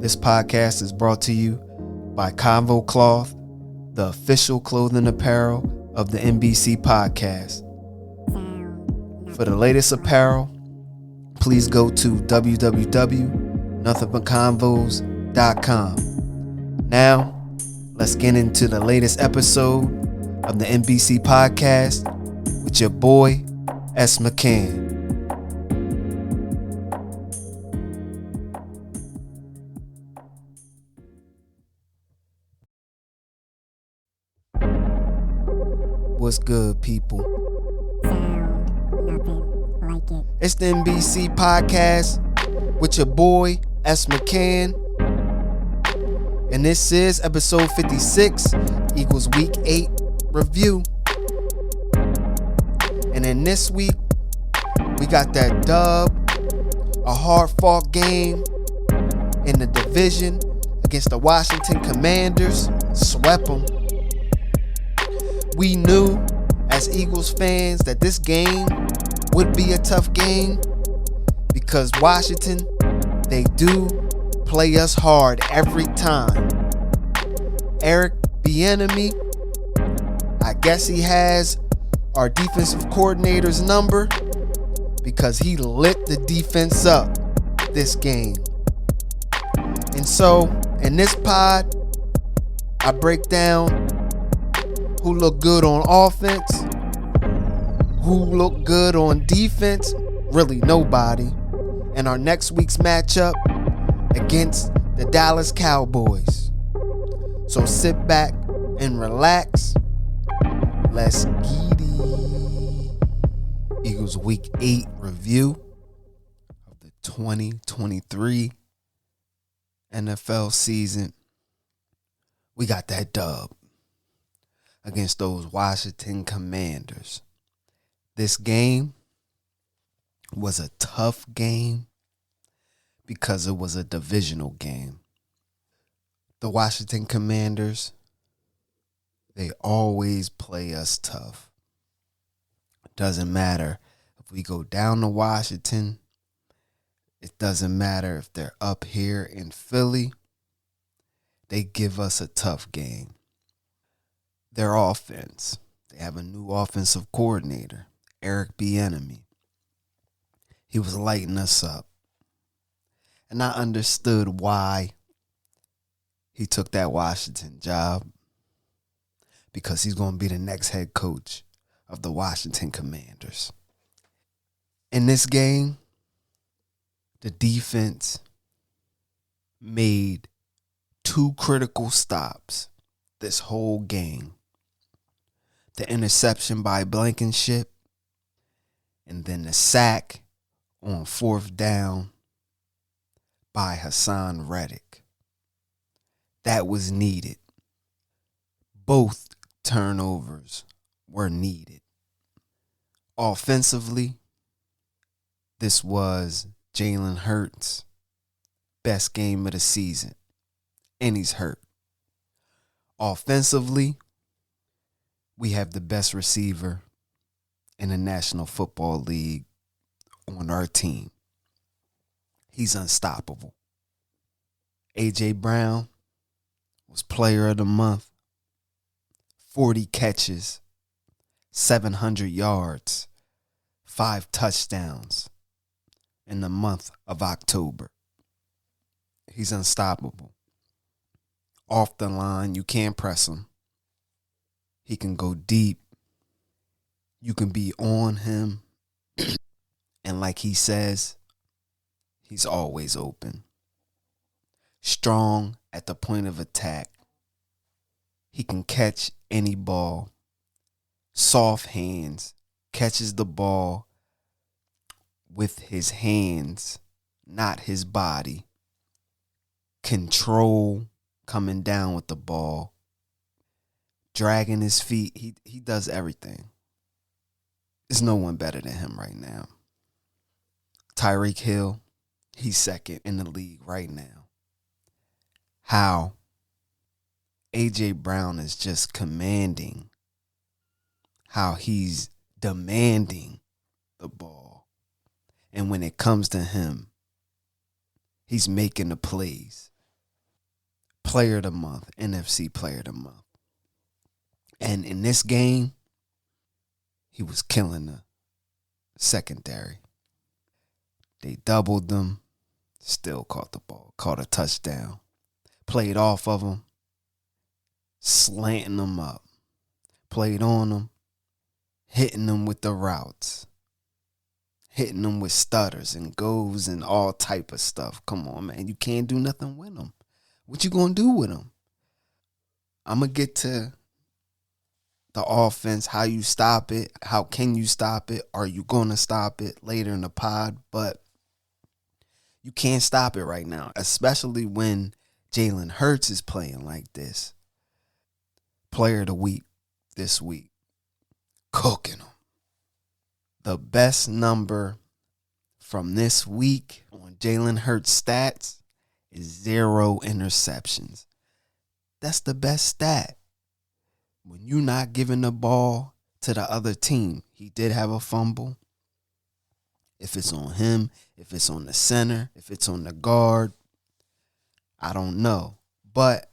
This podcast is brought to you by Convo Cloth, the official clothing apparel of the NBC podcast. For the latest apparel, please go to www.nothingButConvos.com. Now, let's get into the latest episode of the NBC podcast with your boy, S. McCann. What's good, people? Nothing like it. It's the NBC podcast with your boy, S. McCann. And this is episode 56, equals week 8 review. And then this week, we got that dub, a hard-fought game in the division against the Washington Commanders. Swept them. We knew as Eagles fans that this game would be a tough game because Washington, they do play us hard every time. Eric Bieniemy, I guess he has our defensive coordinator's number because he lit the defense up this game. And so in this pod, I break down who looked good on offense, who looked good on defense, really nobody, and our next week's matchup against the Dallas Cowboys. So sit back and relax. Let's get it. Eagles Week 8 review of the 2023 NFL season. We got that dub against those Washington Commanders. This game was a tough game because it was a divisional game. The Washington Commanders, they always play us tough. It doesn't matter if we go down to Washington. It doesn't matter if they're up here in Philly. They give us a tough game. Their offense, they have a new offensive coordinator, Eric Bieniemy. He was lighting us up. And I understood why he took that Washington job, because he's going to be the next head coach of the Washington Commanders. In this game, the defense made 2 critical stops this whole game. The interception by Blankenship, and then the sack on 4th down by Hassan Reddick. That was needed. Both turnovers were needed. Offensively, this was Jalen Hurts' best game of the season, and he's hurt. Offensively, we have the best receiver in the National Football League on our team. He's unstoppable. A.J. Brown was Player of the Month. 40 catches, 700 yards, 5 touchdowns in the month of October. He's unstoppable. Off the line, you can't press him. He can go deep. You can be on him. And like he says, he's always open. Strong at the point of attack. He can catch any ball. Soft hands. Catches the ball with his hands, not his body. Control coming down with the ball. Dragging his feet. He does everything. There's no one better than him right now. Tyreek Hill, he's second in the league right now. How A.J. Brown is just commanding, how he's demanding the ball. And when it comes to him, He's making the plays. Player of the month, NFC Player of the month. And in this game, he was killing the secondary. They doubled them, still caught the ball, caught a touchdown. Played off of him, slanting them up. Played on them, hitting them with the routes. Hitting them with stutters and goes and all type of stuff. Come on, man. You can't do nothing with them. What you going to do with them? I'm going to get to the offense, how you stop it, how can you stop it, are you going to stop it later in the pod, but you can't stop it right now, especially when Jalen Hurts is playing like this. Player of the week this week, cooking them. The best number from this week on Jalen Hurts stats is 0 interceptions. That's the best stat. When you're not giving the ball to the other team, he did have a fumble. If it's on him, if it's on the center, if it's on the guard, I don't know. But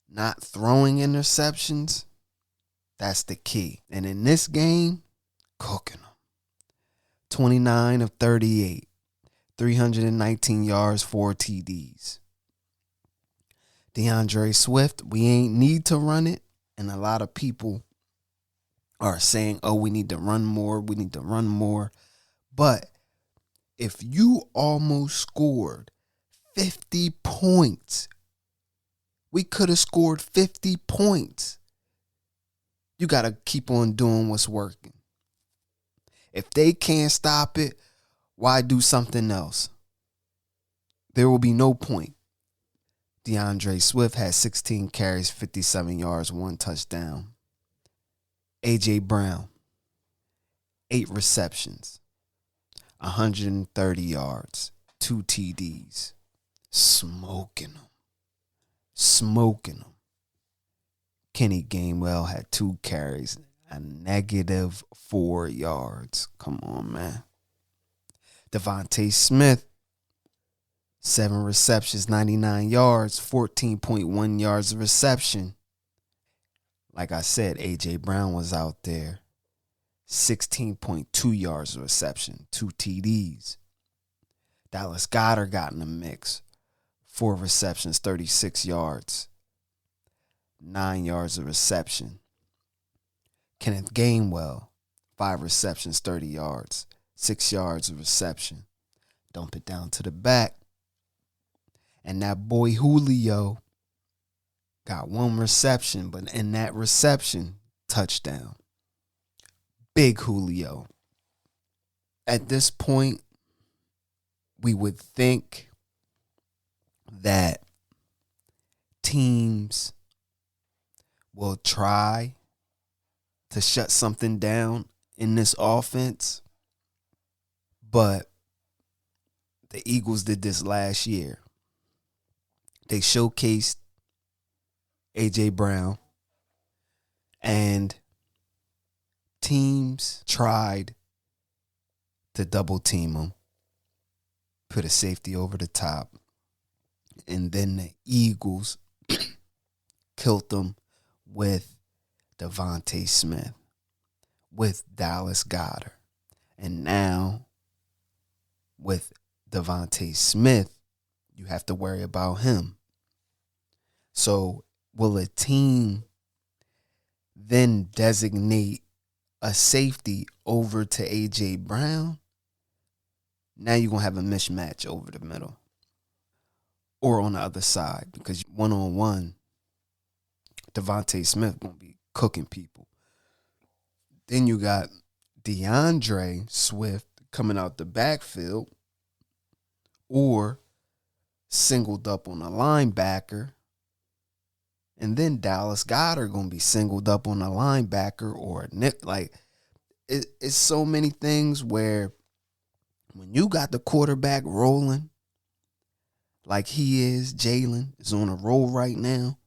not throwing interceptions, that's the key. And in this game, cooking them. 29 of 38, 319 yards, 4 TDs. DeAndre Swift, we ain't need to run it. And a lot of people are saying, oh, we need to run more. We need to run more. But if you almost scored 50 points, we could have scored 50 points. You got to keep on doing what's working. If they can't stop it, why do something else? There will be no point. DeAndre Swift had 16 carries, 57 yards, 1 touchdown. A.J. Brown, 8 receptions, 130 yards, 2 TDs. Smoking them. Smoking them. Kenny Gainwell had 2 carries, a negative 4 yards. Come on, man. Devontae Smith, 7 receptions, 99 yards, 14.1 yards of reception. Like I said, A.J. Brown was out there. 16.2 yards of reception, 2 TDs. Dallas Goedert got in the mix. 4 receptions, 36 yards. 9 yards of reception. Kenneth Gainwell, 5 receptions, 30 yards. 6 yards of reception. Dump it down to the back. And that boy Julio got 1 reception, but in that reception, touchdown. Big Julio. At this point, we would think that teams will try to shut something down in this offense, but the Eagles did this last year. They showcased A.J. Brown, and teams tried to double team him, put a safety over the top, and then the Eagles killed them with Devontae Smith, with Dallas Goedert. And now, with Devontae Smith, you have to worry about him. So, will a team then designate a safety over to A.J. Brown? Now you're going to have a mismatch over the middle. Or on the other side, because one-on-one, Devontae Smith going to be cooking people. Then you got DeAndre Swift coming out the backfield, or singled up on a linebacker. And then Dallas Goedert going to be singled up on a linebacker or a nick. Like, it's so many things where when you got the quarterback rolling like he is, Jalen is on a roll right now,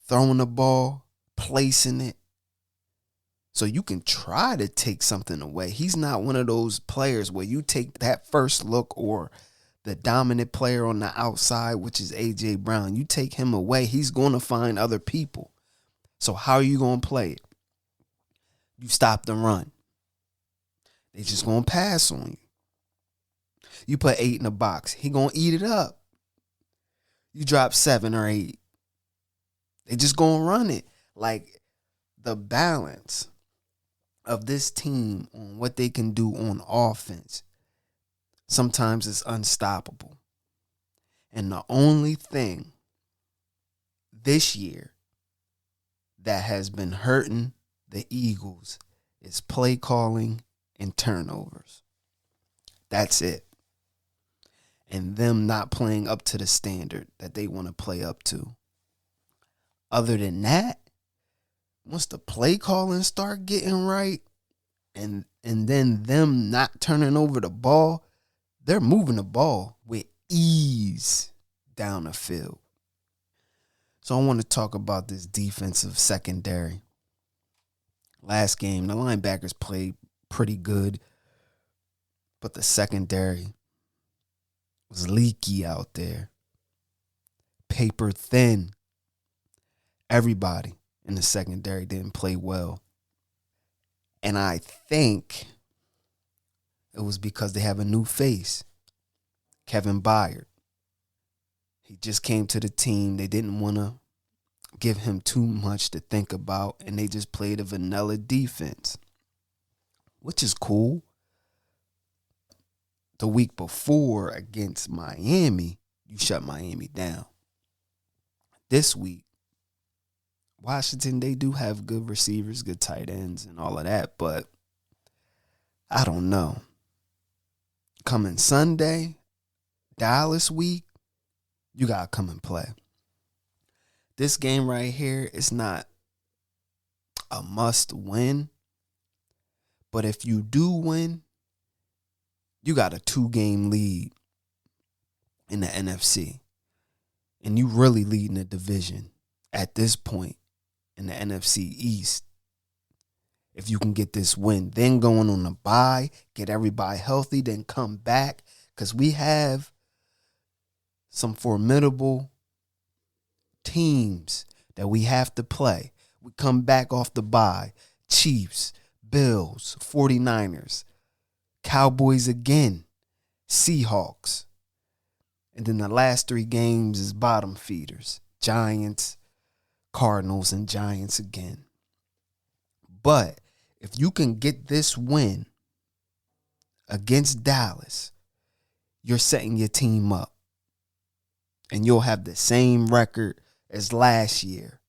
throwing the ball, placing it, so you can try to take something away. He's not one of those players where you take that first look or the dominant player on the outside, which is A.J. Brown. You take him away, he's going to find other people. So how are you going to play it? You stop the run. They just going to pass on you. You put 8 in the box. He going to eat it up. You drop 7 or 8. They just going to run it. Like, the balance of this team on what they can do on offense sometimes is unstoppable. And the only thing this year that has been hurting the Eagles is play calling and turnovers. That's it. And them not playing up to the standard that they want to play up to. Other than that, once the play calling start getting right, and then them not turning over the ball, they're moving the ball with ease down the field. So I want to talk about this defensive secondary. Last game, the linebackers played pretty good, but the secondary was leaky out there. Paper thin. Everybody in the secondary didn't play well. And I think it was because they have a new face, Kevin Byard. He just came to the team. They didn't want to give him too much to think about, and they just played a vanilla defense, which is cool. The week before against Miami, you shut Miami down. This week, Washington, they do have good receivers, good tight ends, and all of that, but I don't know. Coming Sunday, Dallas week, you got to come and play. This game right here is not a must win, but if you do win, you got a 2-game lead in the NFC. And you really leading the division at this point in the NFC East. If you can get this win, then going on a bye, get everybody healthy, then come back. Because we have some formidable teams that we have to play. We come back off the bye. Chiefs, Bills, 49ers, Cowboys again, Seahawks. And then the last 3 games is bottom feeders. Giants, Cardinals, and Giants again. But if you can get this win against Dallas, you're setting your team up. And you'll have the same record as last year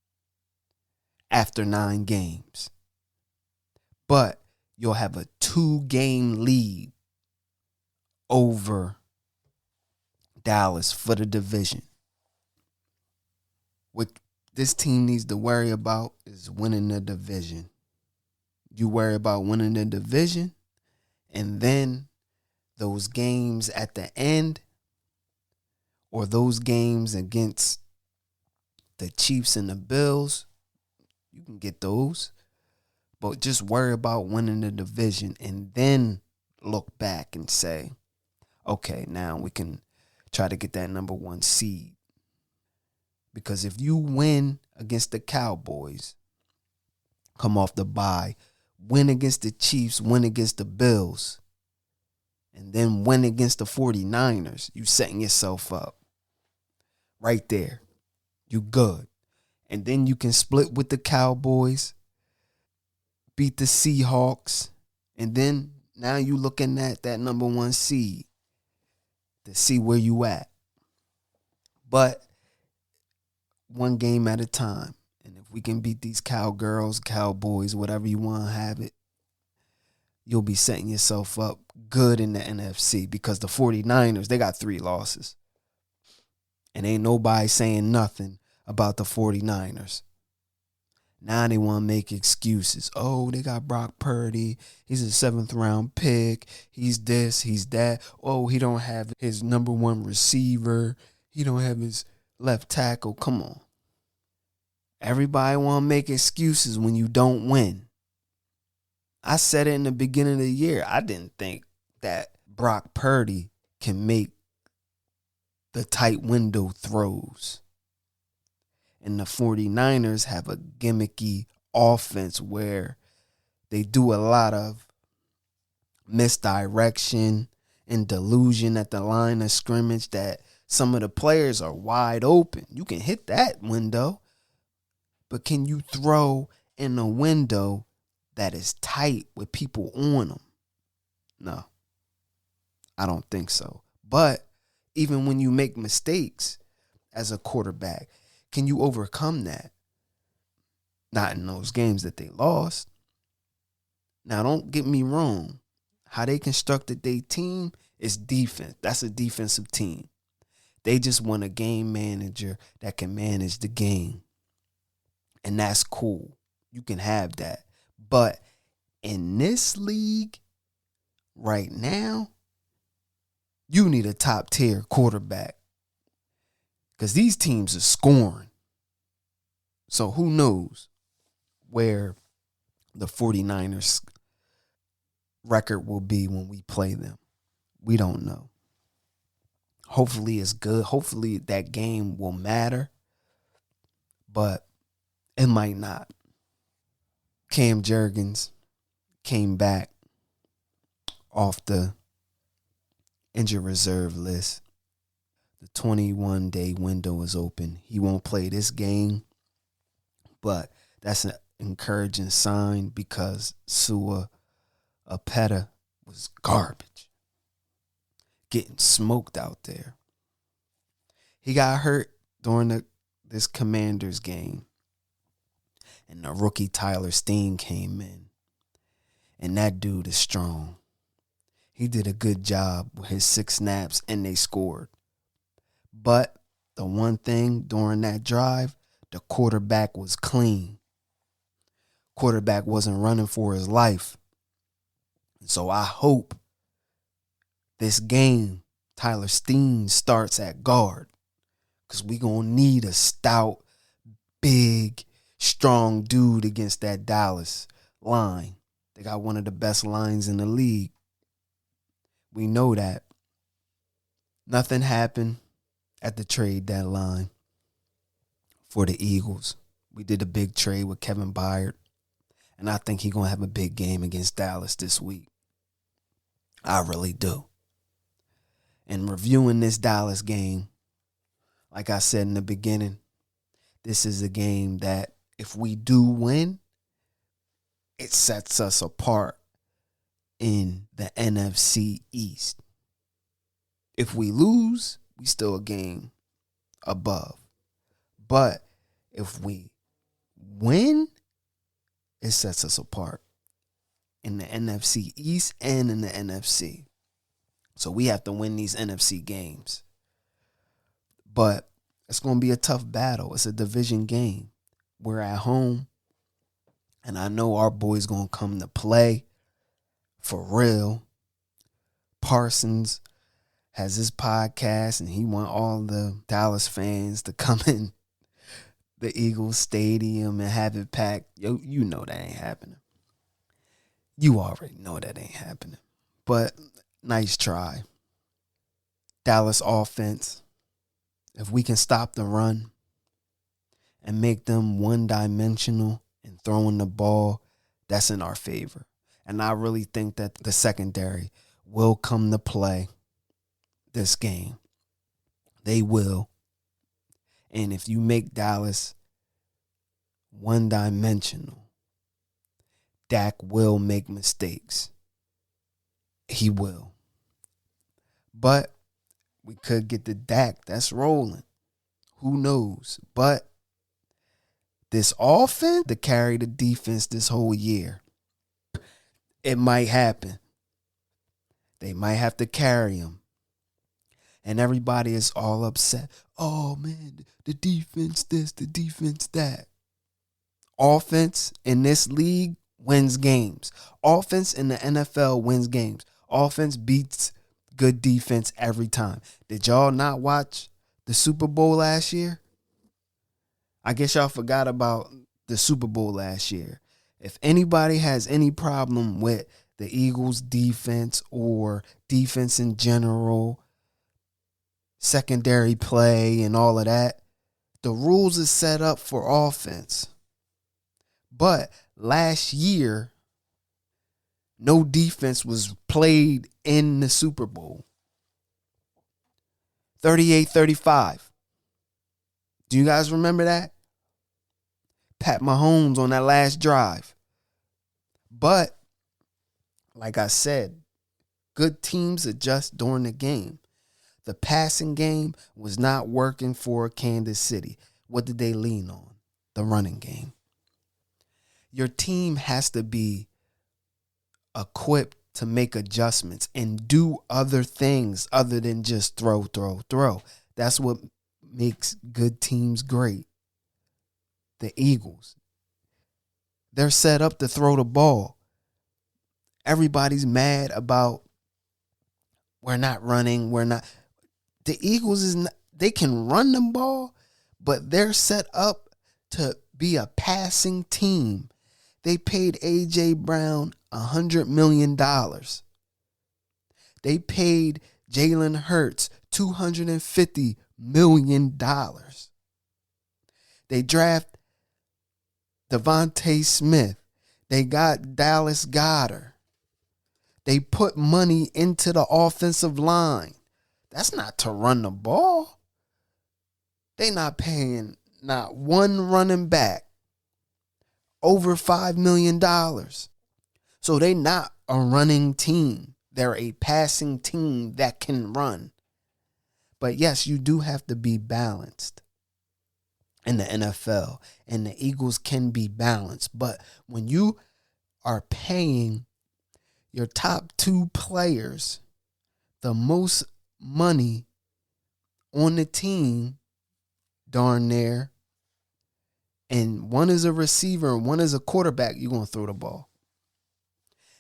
after 9 games. But you'll have a 2-game lead over Dallas for the division. What this team needs to worry about is winning the division. You worry about winning the division, and then those games at the end, or those games against the Chiefs and the Bills, you can get those. But just worry about winning the division and then look back and say, okay, now we can try to get that number 1 seed. Because if you win against the Cowboys, come off the bye, win against the Chiefs, win against the Bills, and then win against the 49ers, you setting yourself up. Right there. You good. And then you can split with the Cowboys, beat the Seahawks, and then now you looking at that number 1 seed to see where you at. But 1 game at a time. And if we can beat these Cowgirls, Cowboys, whatever you want to have it, you'll be setting yourself up good in the NFC, because the 49ers, they got 3 losses. And ain't nobody saying nothing about the 49ers. Now they want to make excuses. Oh, they got Brock Purdy. He's a 7th-round pick. He's this, he's that. Oh, he don't have his number 1 receiver. He don't have his left tackle. Come on. Everybody want to make excuses when you don't win. I said it in the beginning of the year. I didn't think that Brock Purdy can make the tight window throws. And the 49ers have a gimmicky offense where they do a lot of misdirection and delusion at the line of scrimmage that some of the players are wide open. You can hit that window, but can you throw in a window that is tight with people on them? No, I don't think so. But even when you make mistakes as a quarterback, can you overcome that? Not in those games that they lost. Now, don't get me wrong. How they constructed their team is defense. That's a defensive team. They just want a game manager that can manage the game. And that's cool. You can have that. But in this league right now, you need a top tier quarterback. Because these teams are scoring. So who knows where the 49ers record will be when we play them. We don't know. Hopefully it's good. Hopefully that game will matter. But it might not. Cam Jurgens came back off the injured reserve list. The 21-day window is open. He won't play this game, but that's an encouraging sign because Sua Apeta was garbage, getting smoked out there. He got hurt during this Commanders game, and the rookie Tyler Steen came in, and that dude is strong. He did a good job with his 6 snaps, and they scored. But the one thing during that drive, the quarterback was clean. Quarterback wasn't running for his life. So I hope this game, Tyler Steen starts at guard. Because we're going to need a stout, big, strong dude against that Dallas line. They got one of the best lines in the league. We know that. Nothing happened at the trade deadline for the Eagles. We did a big trade with Kevin Byard. And I think he's going to have a big game against Dallas this week. I really do. And reviewing this Dallas game, like I said in the beginning, this is a game that if we do win, it sets us apart in the NFC East. If we lose, we still a game above. But if we win, it sets us apart in the NFC East and in the NFC. So we have to win these NFC games. But it's going to be a tough battle. It's a division game. We're at home. And I know our boys going to come to play for real. Parsons has his podcast and he want all the Dallas fans to come in the Eagles Stadium and have it packed. Yo, you know that ain't happening. You already know that ain't happening. But nice try. Dallas offense. If we can stop the run and make them one-dimensional and throwing the ball, that's in our favor. And I really think that the secondary will come to play this game. They will. And if you make Dallas one-dimensional, Dak will make mistakes. He will. But we could get the Dak that's rolling. Who knows? But this offense to carry the defense this whole year, it might happen. They might have to carry him. And everybody is all upset. Oh, man, the defense this, the defense that. Offense in this league wins games. Offense in the NFL wins games. Offense beats good defense every time. Did y'all not watch the Super Bowl last year? I guess y'all forgot about the Super Bowl last year. If anybody has any problem with the Eagles' defense or defense in general, secondary play and all of that. The rules is set up for offense. But last year, no defense was played in the Super Bowl. 38-35. Do you guys remember that? Pat Mahomes on that last drive. But, like I said, good teams adjust during the game. The passing game was not working for Kansas City. What did they lean on? The running game. Your team has to be equipped to make adjustments and do other things other than just throw. That's what makes good teams great. The Eagles, they're set up to throw the ball. Everybody's mad about we're not running. The Eagles they can run the ball, but they're set up to be a passing team. They paid A.J. Brown $100 million. They paid Jalen Hurts $250 million. They draft Devontae Smith. They got Dallas Goedert. They put money into the offensive line. That's not to run the ball. They not paying not one running back over $5 million. So they not a running team. They're a passing team that can run. But yes, you do have to be balanced in the NFL. And the Eagles can be balanced. But when you are paying your top two players the most money on the team, darn near, and one is a receiver and one is a quarterback, you're going to throw the ball.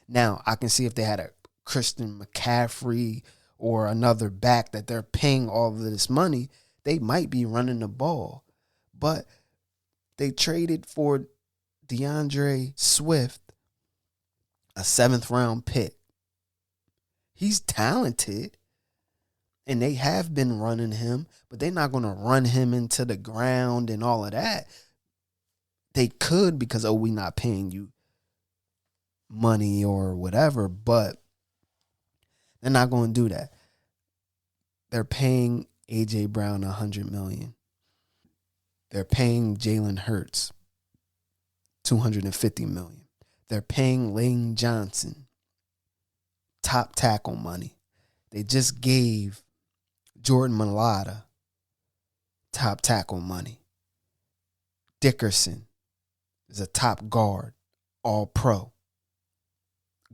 Now, I can see if they had a Christian McCaffrey or another back that they're paying all of this money, they might be running the ball. But they traded for DeAndre Swift, a 7th-round pick. He's talented, and they have been running him, but they're not going to run him into the ground and all of that. They could because, we're not paying you money or whatever, but they're not going to do that. They're paying A.J. Brown $100 million. They're paying Jalen Hurts $250 million. They're paying Lane Johnson top tackle money. They just gave Jordan Mailata top tackle money. Dickerson is a top guard, all pro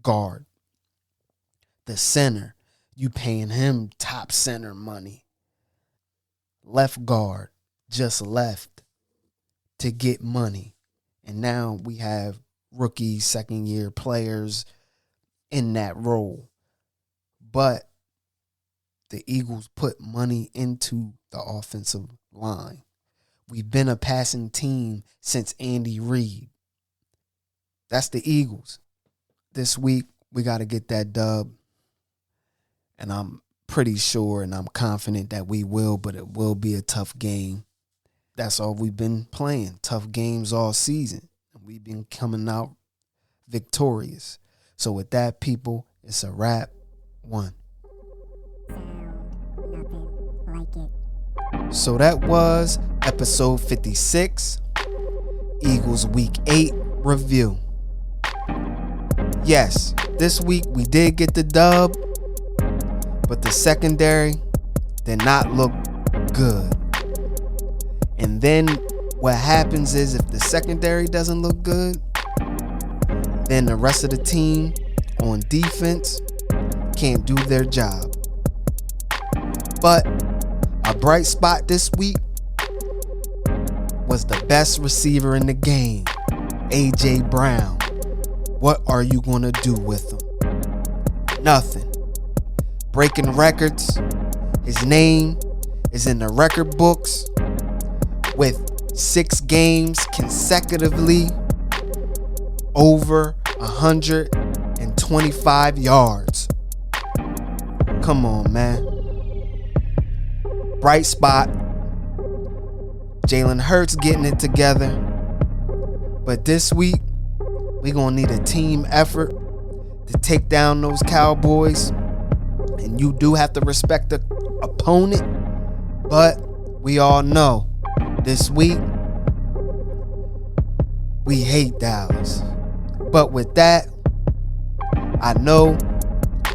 guard. The center, you paying him top center money. Left guard just left to get money. And now we have rookie, second-year players in that role. But the Eagles put money into the offensive line. We've been a passing team since Andy Reid. That's the Eagles. This week, we got to get that dub. And I'm pretty sure and I'm confident that we will, but it will be a tough game. That's all we've been playing. Tough games all season. And we've been coming out victorious. So with that, people, it's a wrap. One. So that was episode 56, Eagles Week 8 review. Yes, this week we did get the dub, but the secondary did not look good. And then what happens is if the secondary doesn't look good, then the rest of the team on defense can't do their job. But a bright spot this week was the best receiver in the game, A.J. Brown. What are you going to do with him? Nothing. Breaking records. His name is in the record books with 6 games consecutively over 125 yards. Come on, man. bright spot. Jalen Hurts getting it together. But this week, we're going to need a team effort to take down those Cowboys. And you do have to respect the opponent. But we all know this week, we hate Dallas. But with that, I know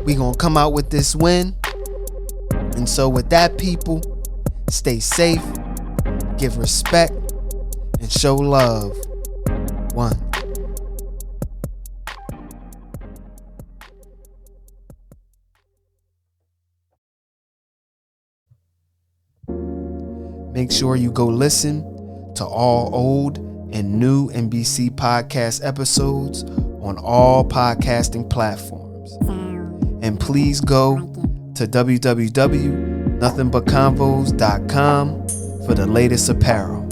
we're going to come out with this win. And so with that, people, stay safe, give respect, and show love. One. Make sure you go listen to all old and new NBC podcast episodes on all podcasting platforms. And please go to www.nothingbutconvos.com for the latest apparel.